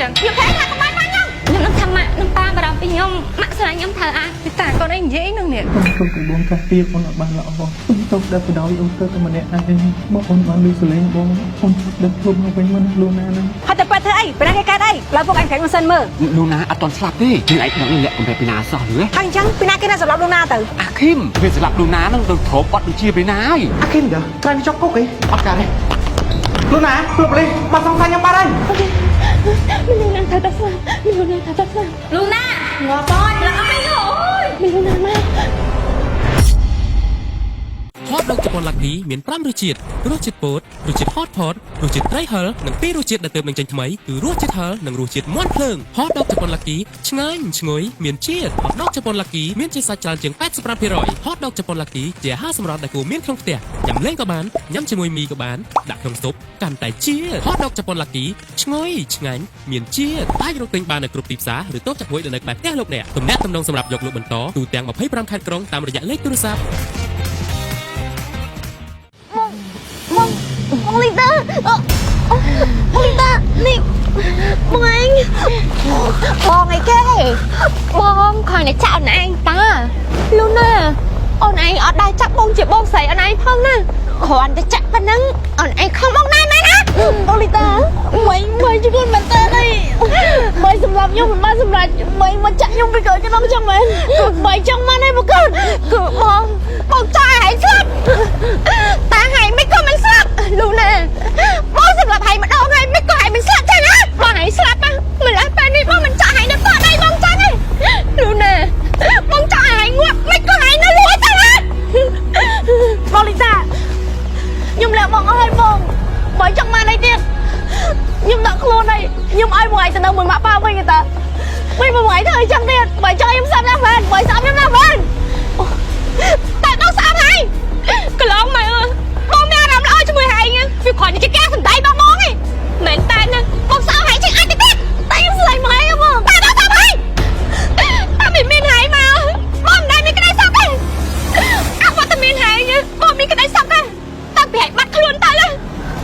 ចឹងខ្ញុំថាកុំបានមកខ្ញុំនឹងថាម៉ាក់នឹងប៉ាបារម្ភពីខ្ញុំម៉ាក់ស្រឡាញ់ខ្ញុំធ្វើអាពីតាកូនអីនិយាយនឹងនេះខ្ញុំកំពុងកាស់ពីអូនអត់បានល្អខ្ញុំទៅដឹកបដោយអូនទៅតែម្នាក់ឯងបងអូនបានលឺសលេងបងអូនដឹកខ្លួនមកវិញមិនលូណានឹងហត់តែប៉ាធ្វើអីប្រហែលគេកើតអីឡើយពួកអញក្រែងមិនសិនមើលលូណាអត់តន់ស្លាប់ទេយើងឯងដឹងលាក់កំបែពីណាសោះលឺហើយអញ្ចឹងពីណាគេណាសម្រាប់លូណាទៅអាឃីមវាសម្រាប់លូណានឹងទៅទ្របអត់ដូចជាពីណាហើយអាឃីមទៅត្រែងចុកគុកអីអត់កើតទេលូណាលោកលេមកសងសាញខ្ញុំបាត់ហើយមានលូណាថាតាស្លាប់មានលូណាថាតាស្លាប់លូណាងាប់បនឡើងអីអូយមានលូណាមកហតដកជប៉ុនឡាគីមាន5រសជាតិរសជាតិពោតរសជាតិហតផតរសជាតិត្រីហឹរនិង2រសជាតិដែលទើបនឹងចេញថ្មីគឺរសជាតិហឹរនិងរសជាតិមាន់ភ្លើងហតដកជប៉ុនឡាគីឆ្ងាញ់ឈ្ងុយមានជាតិហតដកជប៉ុនឡាគីមានជាតិសាច់ច្រើនជាង 85% ហតដកជប៉ុនឡាគីជាអាហារសម្រន់ដែលគួរមានក្នុងផ្ទះញ៉ាំលេងក៏បានញ៉ាំជាមួយមីក៏បានដាក់ក្នុងស៊ុបកាន់តែជាតិហតដកជប៉ុនឡាគីឈ្ងុយឆ្ងាញ់មានជាតិអាចរកទិញបាននៅគ្រប់ទីផ្សារឬតូបចាក់ហួយនៅក្បែរផ្ទះលោកអ្នកទំនាក់ទំនងសម្រាប់យកលក់បន្តទូទាំង25ខេត្តក្រុងតាមរយៈលេខទូរស័ព្ទបងលីតានេះបងឯងបងអីគេបងខំតែចាក់អូនឯងតាលូណាអូនឯងអត់ដែរចាក់បងជាបងស្រីអូនឯងផងណាគ្រាន់តែចាក់ប៉ុណ្ណឹងអូនឯងខំបងណែណាបងលីតាមិនជួយមែនតើអីមិនសម្រាប់ខ្ញុំមិនបានសម្រាប់មិនមកចាក់ខ្ញុំពីកូនខ្ញុំចឹងមែនមិនចឹងមកនេះមកកូនគឺបងចាក់ឲ្យស្លាប់តាឲ្យមិនក៏មិនស្លាប់លូណាបងសម្រាប់ឲ្យម្ដងហើយមិនក៏ឲ្យមិនស្លាប់ចឹងណាបងឲ្យស្លាប់ម្ល៉េះពេលនេះបងមិនចាក់ឲ្យនៅតដៃបងចឹងទេលូណាបងចាក់ឲ្យងាប់មិនក៏ឲ្យនៅលួចចឹងណាបងលីតាខ្ញុំលាក់បងអស់ហើយបងបើចង់មកនេះទៀតខ្ញុំដាក់ខ្លួនហើយខ្ញុំឲ្យមួយទៅនៅមួយម៉ាក់ប៉ាវិញតាវិញមួយធ្វើអញ្ចឹងទៀតបើចង់ខ្ញុំស្អាតណាស់មែនបើស្អាតខ្ញុំណាស់មែនតែបងស្អាតហើយកន្លងមកបងមានអារម្មណ៍ល្អជាមួយហើយវាគ្រាន់តែជាការសម្ដែងបងឯងមែនតែនឹងបងស្អាតហើយជាងអាចទៅទៀតតែខ្ញុំស្លាញ់មកហើយបងតែបងស្អាតហើយតែមិនមានហើយមកបងមិនដែលមានក្តីសុខទេអត់តែមានហើយបងមានក្តីសុខទេតែពីឲ្យបាត់ខ្លួនទៅ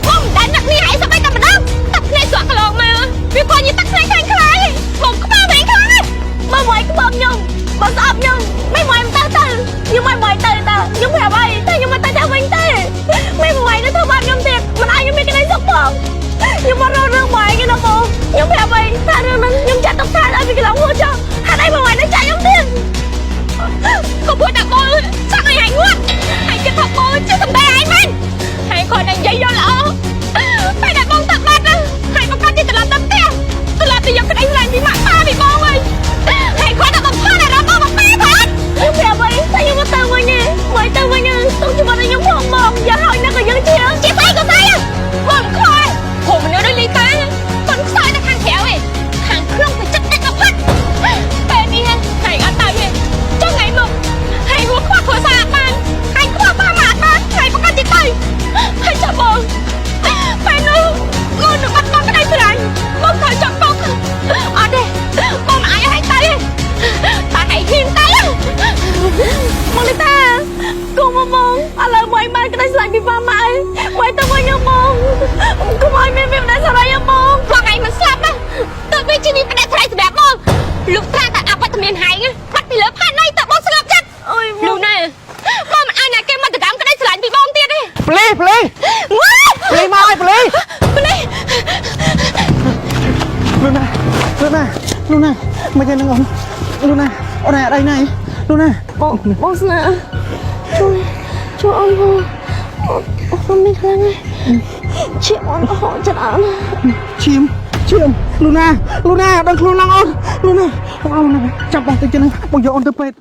បងមិនដែលនឹកនេះហើយសុខឯតែម្ដងតែភ្នែកស្រក់កន្លងមកវាគ្រាន់តែទឹកភ្នែកខ្លាំងខ្លាយបងក្បាលវិញខ្លាំងបើមួយក្បប់ខ្ញុំបើស្អប់ខ្ញុំមិនមួយមិនទៅខ្ញុំមិនទៅតាខ្ញុំប្រាប់ហើយតែខ្ញុំមិនទៅទៅវិញទេមិនមួយទៅធ្វើបាបខ្ញុំទៀតមិនឲ្យខ្ញុំមានក្តីសុខផងខ្ញុំមករករឿងមួយគេណាបងខ្ញុំប្រាប់ហើយថារឿងហ្នឹងខ្ញុំចាត់ទុកថាឲ្យវាកន្លងហួសចោលហេតុអីមួយទៅចាក់ខ្ញុំទៀតក៏ពួកតាបងចាក់ឲ្យហើយងាប់ហើយគេថាបងជាសម្ដែងឯងមែនហើយគាត់នឹងនិយាយយកល្អពេលដែលបងទៅបាត់ហើយបងកាត់ទីត្រឡប់ទៅផ្ទះត្រឡប់ទៅយកក្តីស្រឡាញ់ពីម៉ាក់ប៉ាពីបងហើយហើយគាត់ទៅបំផានអារម្មណ៍បងម៉ាក់ប៉ាគាត់ខ្ញុំប្រាប់ហើយតែខ្ញុំមកទៅវិញមកទៅវិញទុកជាមួយខ្ញុំផងមកយ៉ាហើយណាក៏យើងជាស្អីក៏ស្អីបងខ្លាចព្រោះមនុស្សដូចលីតាគាត់ខ្សោយតែខាងក្រៅឯងខាងក្នុងវាចិត្តតែកផាត់ពេលនេះហើយអត់ទៅទេចុះថ្ងៃមុខហើយហួខ្វះគ្រួសារបានហើយខ្វះប៉ាម៉ាក់បានហើយប្រកាសទីទៅហើយចាំបងពេលនោះខ្លួននឹងបាត់បង់ក្តីស្រឡាញ់បងត្រូវចង់បងអត់ទេបងមិនអាចឲ្យទៅទេតែឲ្យហ៊ានទៅមកលីតាកុំមកឥឡូវមកបានក្តីស្រឡាញ់ពីប៉ាម៉ាក់មកទៅវិញមកកុំឲ្យមានក្តីស្រឡាញ់មកបងឯងមិនស្លាប់ទេតើវាជានេះផ្ដេសស្រ័យសម្រាប់បងលោកត្រាតែអបត្តមានហែងបាត់ពីលើផានណៃតើបងស្លាប់ចិត្តអូយលោកណាបងមិនអាចណាគេមកដកម្មក្តីស្រឡាញ់ពីបងទៀតទេប្លីមកឲ្យប្លីលូណាមកយ៉ាងហ្នឹងអូនលូណាអូនឯងអត់អីណាលូណាបងស្នាជួយអូនអូនមានខ្លាំងណាស់ឈាមអូនហូរចិត្តអត់ឈាមលូណាដឹងខ្លួនឡើងអូនលូណាចាប់បងទៅចឹងបងយកអូនទៅពេទ្យ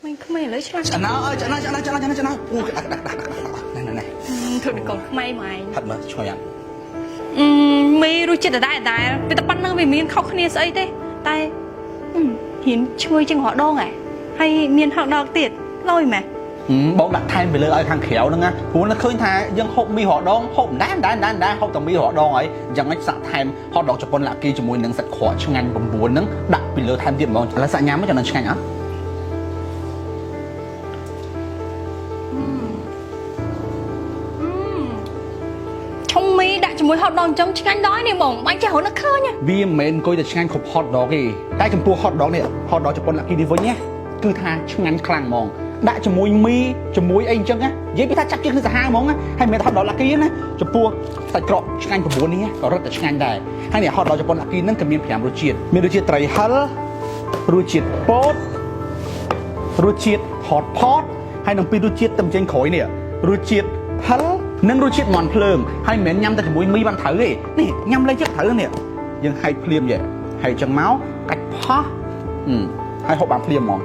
មិនក្មេងឥឡូវឆ្លាតចាណាអើយចាណាអូដាក់ណែធ្វើពីកូនក្មេងមកឯងហាត់មើលឆ្ងាញ់យ៉ាងមីរសជាតិដដែលពីតែប៉ុណ្្នឹងវាមានខុសគ្នាស្អីទេតែហ៊ានឈ្ងុយជាងរដងហើយមានហកដងទៀតលយម៉ែបងដាក់ថែមទៅលើឲ្យខាងក្រៅហ្នឹងណាព្រោះនៅឃើញថាយើងហូបមីរដងហូបដែរហូបតែមីរដងហើយអញ្ចឹងឯងសាក់ថែមហូបដងជប៉ុនឡាគីជាមួយនឹងសាច់ក្រកឆ្ងាញ់9ហ្នឹងដាក់ពីលើថែមទៀតហ្មងឥឡូវសាក់ញ៉ាំមកចំណេញឆ្ងាញ់អត់ ជាមួយហត់ដងចំឆ្ងាញ់ដល់នេះបងបាញ់ចេះរត់នឹកឃើញ វាមិនមែនអង្គុយតែឆ្ងាញ់គ្រប់ hot dog ទេតែចំពោះ hot dog នេះ hot dog ជប៉ុន Lucky នេះវិញណាគឺថាឆ្ងាញ់ខ្លាំងហ្មងដាក់ជាមួយមីជាមួយអីអញ្ចឹងណានិយាយពីថាចាប់ជើងគឺសាហាវហ្មងណាហើយមិនមែន hot dog Lucky ណាចំពោះសាច់ក្រកឆ្ងាញ់9នេះក៏រឹតតែឆ្ងាញ់ដែរហើយនេះ hot dog ជប៉ុន Lucky ហ្នឹងក៏មាន5រសជាតិមានរសជាតិត្រីហិលរសជាតិពោតរសជាតិ hot pot ហើយនឹងពីររសជាតិតំចេញក្រោយនេះរសជាតិហិលនិងរសជាតិមាន់ភ្លើងហើយមិនមែនញ៉ាំតែជាមួយមីបានត្រូវទេនេះញ៉ាំលេងចិត្តត្រូវនេះយើងហែកភ្លាមយេហើយអញ្ចឹងមកកាច់ផោះហើយហូបបានភ្លាមហ្មង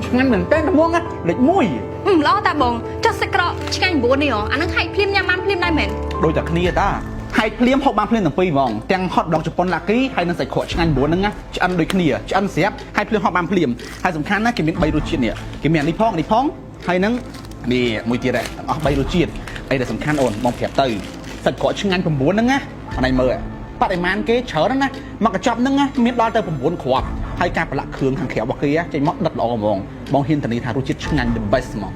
ឆ្ងាញ់មែនតើត្មងលេខ1ល្អតាបងចុះសាច់ក្រកឆ្ងាញ់9នេះអានឹងហែកភ្លាមញ៉ាំបានភ្លាមដែរមែន ដូចតែគ្នាតាហែកភ្លាមហូបបានភ្លាមទាំងពីរហ្មងទាំង hot dog ជប៉ុន Lucky ហើយនិងសាច់ក្រកឆ្ងាញ់9ហ្នឹងណាឆ្អិនដូចគ្នាឆ្អិនស្រាប់ហើយភ្លាមហូបបានភ្លាមហើយសំខាន់ណាគេមាន3រសជាតិនេះគេមាននេះផងហើយនឹងនេះមួយទៀតដែរអស់3រសជាតិអីដែលសំខាន់អូនបងប្រាប់ទៅសាច់ក្រកឆ្ងាញ់9ហ្នឹងណាអានេះមើលបរិមាណគេច្រើនណាស់មកកញ្ចប់ហ្នឹងណាមានដល់ទៅ9គ្រាប់ហើយការប្រឡាក់គ្រឿងខាងក្រៅរបស់គេចេញមកដិតល្អហ្មងបងហ៊ានធានាថារសជាតិឆ្ងាញ់ the best ហ្មង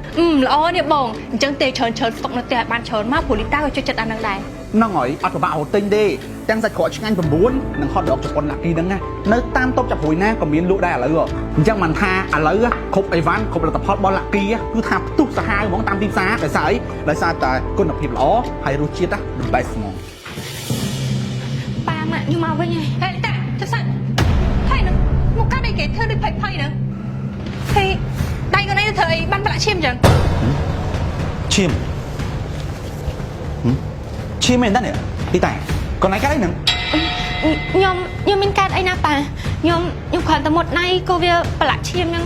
ល្អនេះបងអញ្ចឹងទេច្រើនស្តុកនៅផ្ទះបានច្រើនមកព្រោះលីតាក៏ចូលចិត្តអានឹងដែរហ្នឹងហើយអត់ពិបាករកទិញទេទាំងសាច់ក្រកឆ្ងាញ់9និង hot dog ជប៉ុន Lucky ហ្នឹងណានៅតាមតូបចាប់ព្រួយណាក៏មានលក់ដែរឥឡូវអញ្ចឹងមិនថាឥឡូវគ្រប់អីវ៉ាន់គ្រប់លទ្ធផលរបស់ Lucky គឺថាផ្ទុះសាហាវហ្មងតាមទីផ្សារដោយសារអីដោយសារតែគុណភាពល្អហើយរសជាតិ the best ហ្មងប៉ាម៉ាក់ខ្ញុំមកវិញហើយតាទៅសាច់ហើយនឹងមកកាត់អីគេធ្វើដូចផៃហ្នឹងហើយដៃកូនឯងធ្វើអីបានប្រឡាក់ឈាមអញ្ចឹងឈាមមែនតានេះទីតែកូនឯងកាត់អីហ្នឹងខ្ញុំមានកាត់អីណាប៉ាខ្ញុំគ្រាន់តែមុតណៃក៏វាប្រឡាក់ឈាមហ្នឹង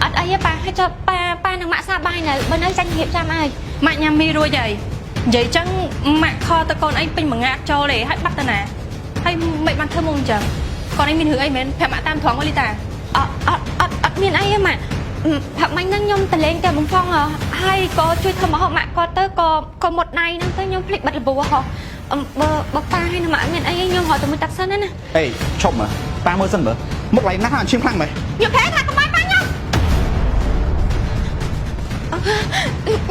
អត់អីទេប៉ាហើយចុះប៉ានឹងម៉ាក់សាបាយនៅបើនៅចាញ់រៀបចាំហើយម៉ាក់ញ៉ាំមីរួចហើយនិយាយចឹងម៉ាក់ខទៅកូនអីពេញមួយងាកចូលទេហើយបាត់ទៅណាហើយមិនបានធ្វើមុំអញ្ចឹងកូនអីមានរឿងអីមែនប្រាប់ម៉ាក់តាមត្រង់មកលីតាអត់មានអីទេម៉ាក់ផាក់មាញ់ហ្នឹងខ្ញុំតលេងតែបំផង់ហើយក៏ជួយធ្វើមកហូបម៉ាក់គាត់ទៅក៏មុតដៃហ្នឹងទៅខ្ញុំភ្លេចបាត់លបហ៎បើប៉ាហើយនឹងម៉ាក់មានអីខ្ញុំរត់ទៅមួយទឹកសិនណាអេឈប់មើលប៉ាមើលសិនមើលមុតឡៃណាស់ឈាមខ្លាំងមែនខ្ញុំប្រែថាកុំបាច់ប៉ាខ្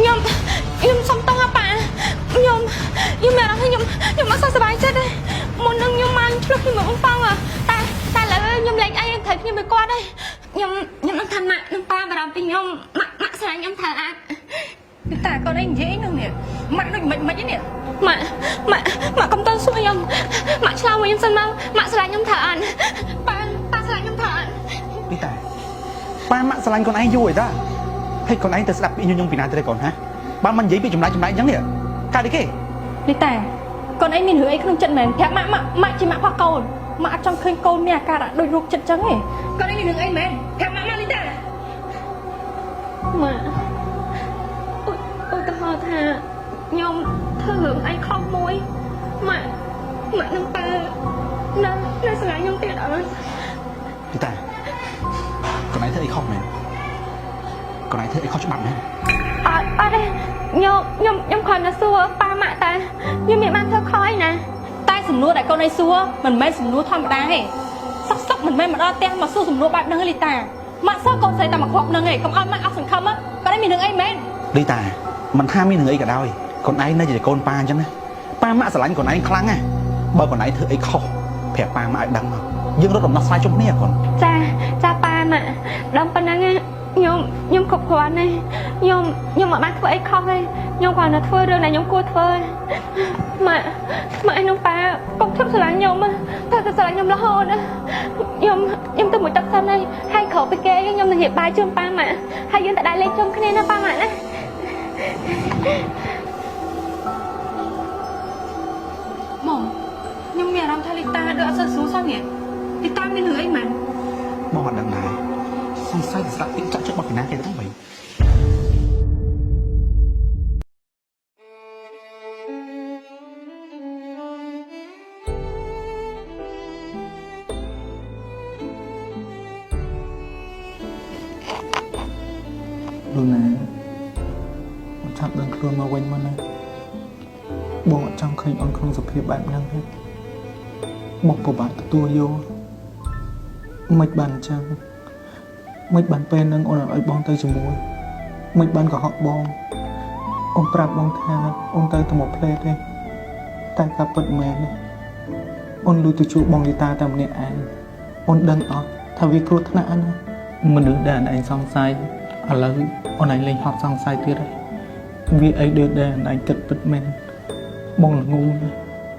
ញុំសុំតោះប៉ាខ្ញុំមានអារម្មណ៍ខ្ញុំអត់សប្បាយចិត្តទេមុននឹងខ្ញុំមកឆ្លុះខ្ញុំបំផង់តែឥឡូវខ្ញុំលេងអីត្រូវខ្ញុំមួយគាត់ទេខ្ញុំនឹងថាម៉ាក់នឹងប៉ាបារម្ភពីខ្ញុំម៉ាក់ស្រឡាញ់ខ្ញុំថាអាចតែកូនឯងនិយាយហ្នឹងនេះម៉ាក់ដូចមិននេះម៉ាក់កុំតន់សួរខ្ញុំម៉ាក់ឆ្លើយមកខ្ញុំសិនមកម៉ាក់ស្រឡាញ់ខ្ញុំថាអត់ប៉ាស្រឡាញ់ខ្ញុំថាអត់នេះតែប៉ាម៉ាក់ស្រឡាញ់កូនឯងយូរហើយតាហើយកូនឯងទៅស្ដាប់ពីញញពីណាទៅកូនហ៎បើមិននិយាយពីចម្លែកអញ្ចឹងនេះកាលនេះគេនេះតែកូនឯងមានរឿងអីក្នុងចិត្តមែនប្រាប់ម៉ាក់ជាម៉ាក់ផងកូនម៉ាក់អត់ចង់ឃើញកូនមានអាការៈដូចរោគចិត្តអញ្ចឹងទេកូនឯងមានរឿងអីមែនប្រាប់ម៉ាក់នេះតែម៉ាក់ឧទាហរណ៍ថាខ្ញុំធ្វើរឿងអីខុសមួយម៉ាក់នឹងប៉ានៅស្រឡាញ់ខ្ញុំទៀតអត់នេះតែកូនឯងធ្វើអីខុសមែនកូនឯងធ្វើអីខុសច្បាប់មែនអត់ទេខ្ញុំគ្រាន់តែសួរប៉ាម៉ាក់តែខ្ញុំមានបានធ្វើខុសអីណាតែសំណួរដែលកូនឯងសួរមិនមែនសំណួរធម្មតាទេសក់មិនមែនមកដល់ផ្ទះមកសួរសំណួរបែបហ្នឹងទេលីតាម៉ាក់សើកូនស្រីតែមកគ្រាប់ហ្នឹងឯងកុំឲ្យម៉ាក់អស់សង្ឃឹមគាត់ឯងមានរឿងអីមែនលីតាមិនថាមានរឿងអីក៏ដោយកូនឯងនៅជាកូនប៉ាអញ្ចឹងណាប៉ាម៉ាក់ស្រឡាញ់កូនឯងខ្លាំងណាបើកូនឯងធ្វើអីខុសប្រាប់ប៉ាម៉ាក់ឲ្យដឹងមកយើងរត់ដំណោះស្រាយជុំគ្នាកូនចាប៉ាម៉ាក់ដល់ប៉ុណ្ណឹងខ្ញុំគ្រប់គ្រាន់ទេខ្ញុំមិនបានធ្វើអីខុសទេខ្ញុំគ្រាន់តែធ្វើរឿងដែលខ្ញុំគួរធ្វើម៉ាក់ឯងប៉ាកុំធ្វើស្រឡាញ់ខ្ញុំតែស្រឡាញ់ខ្ញុំរហូតខ្ញុំទៅមួយទឹកសិនហើយក្រោយពីគេខ្ញុំនឹងរៀបបាយជូនប៉ាម៉ាក់ហើយយើងទៅដើរលេងជុំគ្នាណាប៉ាម៉ាក់ណាម៉ងខ្ញុំមានអារម្មណ៍ថាលីតាដូចអត់សូវស្រួលសោះនេះលីតាមានរឿងអីមែនបងអត់ដឹងដែរសង្ស័យស្ដាប់ពីចាក់ចិត្តរបស់ពីណាគេទៅវិញលូណាអត់ចាប់ដឹងខ្លួនមកវិញមកណាបងអត់ចង់ឃើញអូនក្នុងសភាពបែបហ្នឹងទេបងពិបាកទទួលយកមិនបានអញ្ចឹងមិនបានពេលហ្នឹងអូនឲ្យបងទៅជាមួយមិនបានកុហកបង អូនប្រាប់បងថាអូនទៅតែមកផ្លេតទេតែការពិតមែនទេអូនលួចទៅជួបបងយីតាតែម្នាក់ឯងអូនដឹងអត់ថាវាគ្រោះថ្នាក់ណាមនុស្សដែលឯងសង្ស័យឥឡូវអូនឯងលេងហត់សង្ស័យទៀតហើយវាអីដូចដែលឯងគិតពិតមែនបងល្ងង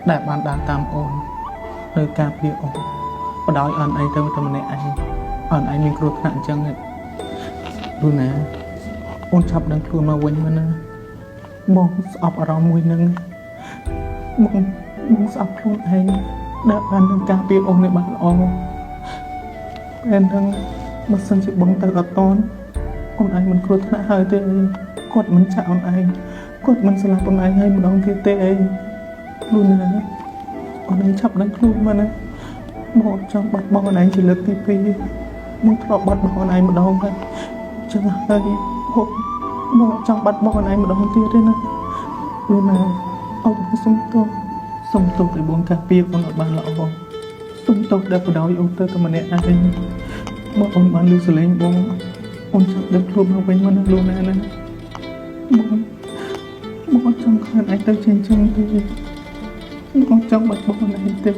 ដែលបានដើរតាមអូននៅការពារអូនបដ ாய் អូនឯងទៅតែម្នាក់ឯងអូនឯងមានគ្រោះថ្នាក់អញ្ចឹងលូណាអូនចាប់ដឹងខ្លួនមកវិញមកណាបងស្អប់អារម្មណ៍មួយនឹងបងស្អប់ខ្លួនឯងដែលបាននឹងការពារអូននេះបានល្អពេលហ្នឹងបើសិនជាបងទៅអត់តន់អូនឯងមិនគ្រោះថ្នាក់ហើយទេគាត់មិនចាក់អូនឯងគាត់មិនស្លាប់អូនឯងហើយម្ដងទៀតទេលូណាអូនឯងចាប់ដឹងខ្លួនមកណាបងចង់បាត់បង់អូនឯងជាលើកទី2មកធ្លាប់បាត់បង់អូនឯងម្ដងហើយចឹងហើយបងចង់បាត់បង់អូនឯងម្ដងទៀតទេណាលូណាអូនសុំទោសដែលបងការពារអូនអត់បានល្អសុំទោសដែលបដ ாய் អូនទៅតែម្នាក់ឯងបើអូនបានលឺសលេងបងអូនចាប់ដឹងខ្លួនមកវិញមកណាលូណាណាបងចង់ឃើញឯងទៅជាចឹងទេបងចង់បាត់បង់អូនឯងទេ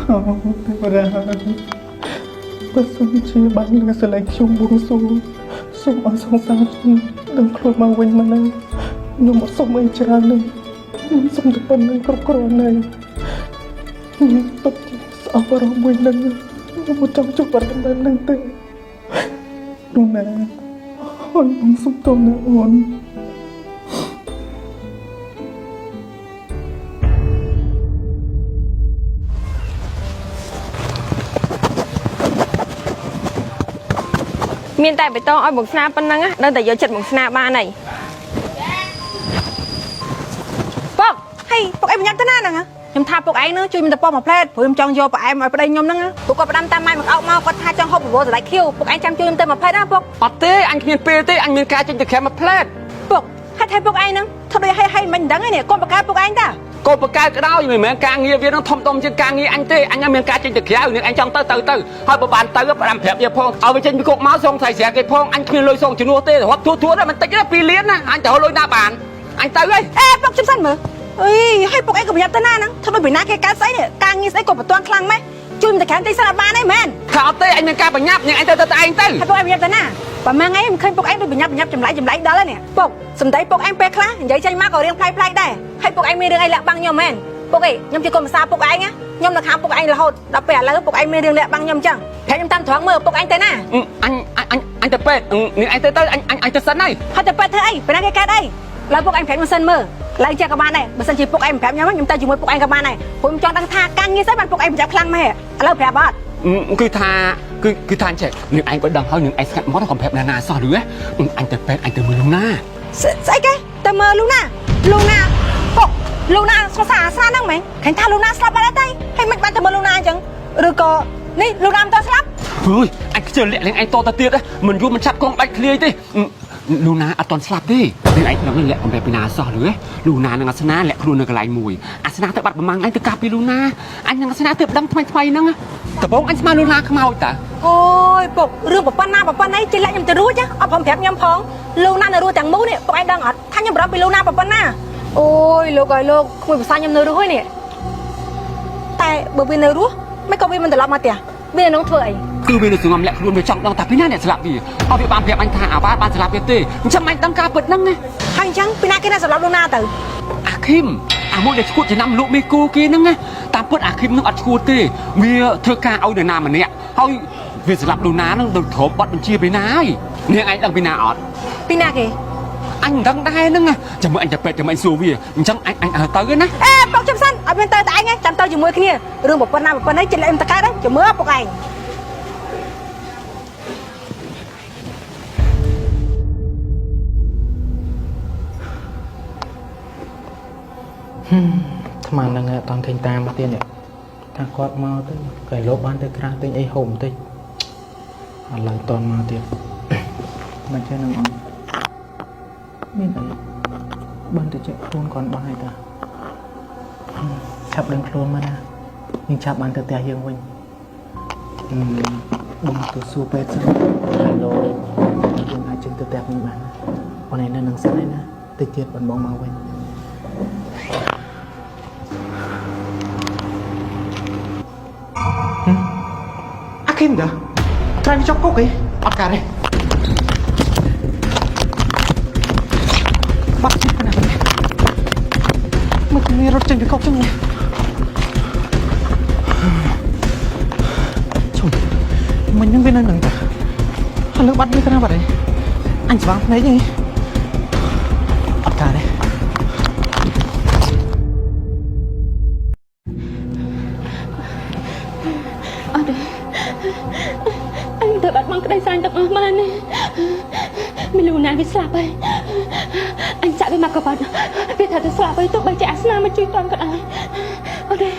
អូតែបរាបើសិនជាបានលឺសលេងខ្ញុំបួងសួងសូមអរសង្សារខ្ញុំដឹងខ្លួនមកវិញមកណាខ្ញុំអត់សូមអីច្រើនទេខ្ញុំសូមតែប៉ុណ្្នឹងគ្រប់គ្រាន់ហើយខ្ញុំពិតជាស្អប់អារម្មណ៍មួយនឹងខ្ញុំមិនចង់ជួបអារម្មណ៍បែបហ្នឹងទេអូនណាអូនបងសុំទោសណាអូនមានតែបេតងឲ្យបងស្នាប៉ុណ្ណឹងនៅតែយកចិត្តបងស្នាបានហើយពុកហេពុកអីប្រញាប់ទៅណាហ្នឹងខ្ញុំថាពុកឯងនឹងជួយមានតពមកផ្លែតព្រោះខ្ញុំចង់យកផ្អែមឲ្យប្តីខ្ញុំហ្នឹងពុកក៏ផ្ដាំតាមម៉ែមកអោបមកគាត់ថាចង់ហូបប្រវល់សណ្ដែកខៀវពុកឯងចាំជួយខ្ញុំទៅមកផ្លែតណាពុកអត់ទេអញគ្មានពេលទេអញមានការចេញទៅក្រែមកផ្លែតពុកហេតុពុកឯងហ្នឹងធ្វើដូចហៃមិនដឹងទេនេះកូនបកាពុកឯងតាកូនបកកើតក៏ដោយមិនមែនការងារវានឹងធំដុំជាងការងារអញទេអញមានការចេញទៅក្រៅនឹងអញចង់ទៅហើយបើបានទៅផ្ដាំប្រាប់វាផងឲ្យវាចេញពីគុកមកសងថ្លៃស្រាគេផងអញគ្មានលុយសងជំនួសទេរាប់ធួដែរមិនតិចទេ2លានណាអញទៅលុយណាបានអញទៅហីពុកជិះសិនមើលអីឲ្យពុកឯងក៏ប្រញាប់ទៅណាហ្នឹងធ្វើដូចពីណាគេកើតស្អីនេះការងារស្អីក៏បន្ទាន់ខ្លាំងម៉េះជួយតែខាងទីសិនអត់បានទេមែនថាអត់ទេអញមានការប្រញាប់ញ៉ាំអញទៅឯងទៅហើយពុកឯងប្រញាប់ទៅណាបើម៉ាំងឯងមិនឃើញពុកឯងដូចប្រញាប់ចម្លែកដល់ហើយនេះពុកសំដីពុកឯងពេលខ្លះនិយាយចេញមកក៏រៀងផ្លែកដែរហើយពុកឯងមានរឿងអីលាក់បាំងខ្ញុំមែនពុកអីខ្ញុំជាកូនភាសាពុកឯងខ្ញុំនៅខាងពុកឯងរហូតដល់ពេលឥឡូវពុកឯងមានរឿងលាក់បាំងខ្ញុំអញ្ចឹងប្រាប់ខ្ញុំតាមត្រង់មើលពុកឯងទៅណាអញទៅពេទ្យនាងឯងទៅអញទៅសិនហើយទៅពេទ្យធ្វើអីពេលណាគេកើតអីឡើយពុកឯងប្រាប់ខ្ញុំសិនមើលឡើយចេះក៏បានដែរបើសិនជាពុកឯងប្រាប់ខ្ញុំទៅជាមួយពុកឯងក៏បានដែរព្រោះខ្ញុំចង់ដឹងថាការងារស្អីបានពុកឯងប្រញាប់ខ្លាំងម៉េះឥឡូវប្រាប់អត់គឺថាចេះនាងឯងក៏ដឹងហើយនាងឯងស្ងាត់មកក៏ប្រាប់ណាសោះឬអញទៅពេទ្យអញទៅមើលលូណាស្អីគេទៅមើលលូណាពុកលូណាស្សាស្រាហ្នឹងមែនឃើញថាលូណាស្លាប់បាត់ហើយហើយមិនបានទៅមើលលូណាអញ្ចឹងឬក៏នេះលូណាមិនតស្លាប់អើយអញខ្ជិលលាក់នាងឯងតទៅទៀតមិនយូរមិនឆាប់កងដាច់ឃ្លាយទេលូណាអត់ទាន់ស្លាប់ទេនាងឯងនឹងលាក់កំបែពីណាសោះឬលូណានឹងអាសនាលាក់ខ្លួននៅកន្លែងមួយអាសនាទៅបាត់ប្រមាំងឯងទៅកាប់ពីលូណាអញនឹងអាសនាទៅដឹងថ្មីហ្នឹងដំបងអញស្មានលូណាខ្មោចតាអូយពុករឿងប៉ុណ្ណាអីចេះលាក់ខ្ញុំទៅរួចអត់ព្រមប្រាប់ខ្ញុំផងលូណានៅរស់ទាំងមូលនេះពុកឯងដឹងអត់ថាខ្ញុំបារម្ភពីលូណាប៉ុណ្ណាអូយលោកឲ្យលោកគួយភាសាខ្ញុំនៅរស់ហើយនេះតែបើវានៅរស់មិនក៏វាមិនត្រឡប់មកផ្ទះវានៅធ្វើអីគឺវានៅសងំលាក់ខ្លួនវាចង់ដឹងថាពីណាអ្នកស្លាប់វាអត់វាបានប្រាប់អញថាអាវ៉ាបានស្លាប់វាទេអញ្ចឹងអញដឹងការពិតហ្នឹងណាហើយអញ្ចឹងពីណាគេណាសម្រាប់លូណាទៅអាឃីមអាមួយដែលឈួតចំណាំលោកមេគូគេហ្នឹងណាតាមពិតអាឃីមហ្នឹងអត់ឈួតទេវាធ្វើការឲ្យនរណាម្នាក់ហើយវាស្លាប់លូណាហ្នឹងដូចគ្របបាត់បញ្ជាពីណាហើយនាងឯងដឹងពីណាអត់ពីណាគេអញមិនដឹងដែរហ្នឹងចាំមើលអញទៅពេទ្យចាំអញសួរវាអញ្ចឹងអញទៅណាពុកចាំសិនអត់មានទៅតែអញចាំទៅជាមួយគ្នារឿងប៉ុណ្ណាអីចិត្តលេងតកើតចាំមើលពុកឯងថ្មហ្នឹងអត់តាន់ឃើញតាមទៀតនេះថាគាត់មកទៅគេលោកបានទៅក្រាស់ទិញអីហូបបន្តិចឥឡូវតន់មកទៀតមិនចេះនឹងអត់មានអីបានទៅជិះខ្លួនគាត់បានហើយតាឆាប់ដឹងខ្លួនមកណាយើងឆាប់បានទៅផ្ទះយើងវិញបងទៅសួរពេទ្យសិនឡូយើងអាចជិះទៅផ្ទះវិញបានអូនឯងនៅនឹងសិនឯណា តិចទៀតបានបងមកវិញអាគីមតាត្រៃចុកគុកអីអត់ការទេបាត់ជិះកណាមកមានរត់ចេញពីគុកចឹងជួយមិននឹងវានៅនឹងតាឥឡូវបាត់វាទៅណាបាត់ហើយអញស្វាងភ្នែកនេះអត់ការទេ អត់ទេអញទៅបាត់បង់ក្តីស្រឡាញ់ទាំងអស់បានទេមិនលូណាវាស្លាប់ហើយអញចាក់វាមកកបាត់វាថាទៅស្លាប់ហើយទោះបីជាអាសនាមកជួយតន់ក៏ដោយអត់ទេ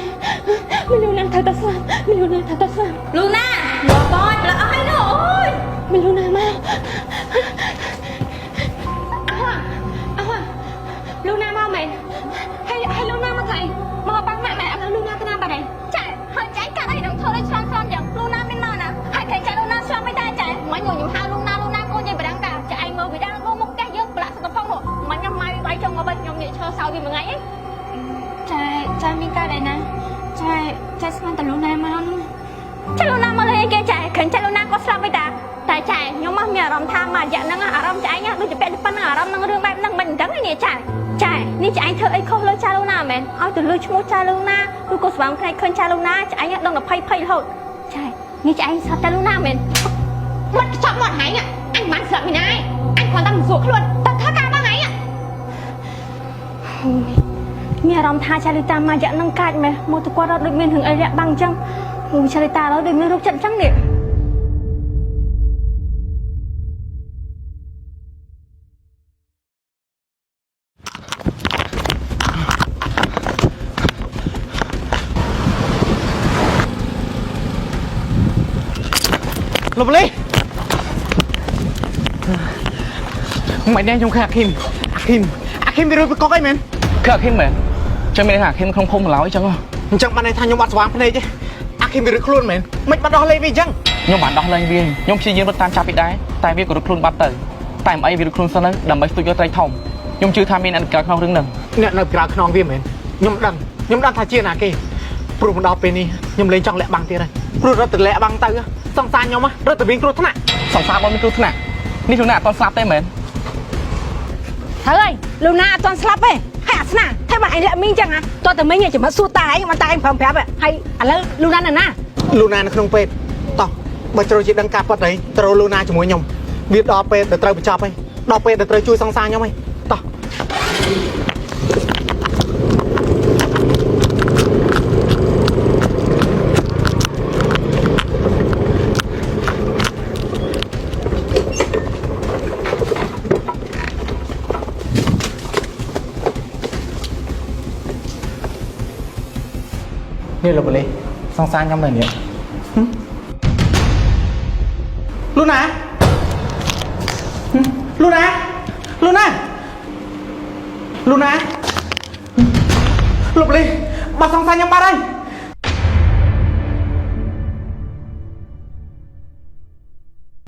មិនលូណាថាទៅស្លាប់មិនលូណាថាទៅស្លាប់ លូណាមកបោចល្អហើយនោះអូយ មិនលូណាមកលូណាមកមែនហើយលូណាមកไงមកបាំងម៉ាក់អត់លូណាទៅណាបាត់ហើយ ចាហើយចាកាត់ឲ្យនឹងធ្វើឲ្យឆ្លងយ៉ាងលូណាមានមកណាហើយឃើញចាលូណាឆ្លងមិនដែរចាមិនងខ្ញុំហៅលូណាកូនយាយបរាំងតាចាឯងមើលវីដេអូមកផ្ទះយើងប្រឡាក់សតផងនោះមិនខ្ញុំមកវាយចង់មកបិទខ្ញុំនិយាយឈើសោយវាមួយថ្ងៃអី ចាមានការដែរណាចាស្មានតែលូណាមកនោះ ចាលូណាមកលើអីគេចាឃើញចាលូណាក៏ស្លាប់ហើយតាតែចាខ្ញុំមកមានអារម្មណ៍ថាមករយៈហ្នឹងអារម្មណ៍ចាឯងដូចជាពាក់ប៉ុណ្ណឹងអារម្មណ៍នឹងរឿងបែបហ្នឹងមិនដឹងទេនេះចានេះចាឯងធ្វើអីខុសលើចាលូណាមែនឲ្យទៅលើឈ្មោះចាលូណាឬក៏ស្វាងភ្នែកឃើញចាលូណាចាឯងដឹងតែភ័យរហូតចានេះចាឯងស្លាប់ចាលូណាមែន បាត់ចប់មកហើយអញបានស្លាប់មិនណាអញគ្រាន់តែមិនស្រួលខ្លួនតែធ្វើការមកហើយ មានអារម្មណ៍ថាចាលីតាមករយៈហ្នឹងកាចមែនមកទៅគាត់រត់ដូចមានរឿងអីរាក់បាំងអញ្ចឹងចាលីតាឡើយដូចមានរោគចិត្តអញ្ចឹងនេះ លោកប៉ូលីសមិនដែរខ្ញុំឃើញអាគីមវារួចពីកុកអីមែន គឺអាគីមមែនចាំមានថាអាគីមក្នុងភូមិឡើយអញ្ចឹង អញ្ចឹងបានន័យថាខ្ញុំបាត់ស្វាងភ្នែកទេអាគីមវារួចខ្លួនមែនមិនបាត់ដោះលែងវាអញ្ចឹង ខ្ញុំបានដោះលែងវាខ្ញុំព្យាយាមរត់តាមចាប់វាដែរតែវាក៏រត់ខ្លួនបាត់ទៅតែមិនអីវារត់ខ្លួនសិនទៅដើម្បីស្ទូចយកត្រីធំខ្ញុំជឿថាមានអន្តរក្នុងរឿងហ្នឹង អ្នកនៅក្រៅខ្នងវាមែនខ្ញុំដឹងថាជាណាគេព្រោះមកដល់ពេលនេះខ្ញុំលែងចង់លាក់បាំងទៀតហើយព្រោះរត់ទៅលាក់បាំងទៅសង្សារខ្ញុំរត់ទៅមានគ្រោះថ្នាក់ សង្សារបងមានគ្រោះថ្នាក់នេះខ្លួនណាអត់ស្លាប់ទេមែន ហើយលូណាអត់ទាន់ស្លាប់ទេហើយអាស្នាតែបើឯងលាក់មីងអញ្ចឹងតោះតែមីងចាំមកសួរតាឯងមកតាឯងប្រាប់ហើយឥឡូវលូណានៅណា លូណានៅក្នុងពេទ្យតោះបើត្រូវជាដឹងការពិតអីត្រូវលូណាជាមួយខ្ញុំវាដល់ពេលដែលត្រូវបញ្ចប់ហើយដល់ពេលដែលត្រូវជួយសង្សារខ្ញុំហើយតោះ នេះលោកប៉ូលីសសង្សារខ្ញុំនៅនេះលូណាលោកប៉ូលីបើសង្សារខ្ញុំបាត់ហើយ